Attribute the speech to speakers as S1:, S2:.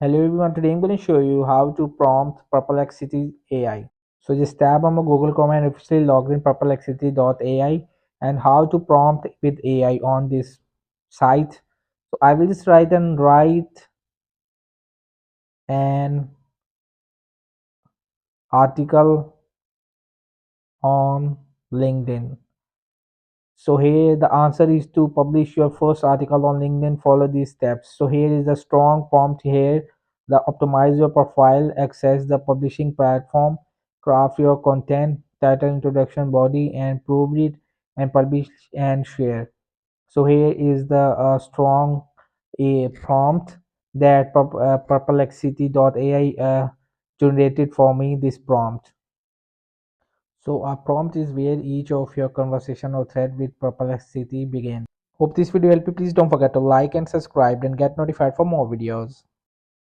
S1: Hello everyone, today I'm going to show you how to prompt Perplexity AI. So just tap on the Google Chrome and officially log in perplexity.ai and how to prompt with AI on this site. So I will just write an article on LinkedIn. So here the answer is to publish your first article on LinkedIn. Follow these steps. So here is a strong prompt here. The optimize your profile, access the publishing platform, craft your content, title, introduction, body, and prove it and publish and share. So here is the strong a prompt that perplexity.ai generated for me this prompt. So a prompt is where each of your conversation or thread with Perplexity begin. Hope this video helped you. Please don't forget to like and subscribe and get notified for more videos.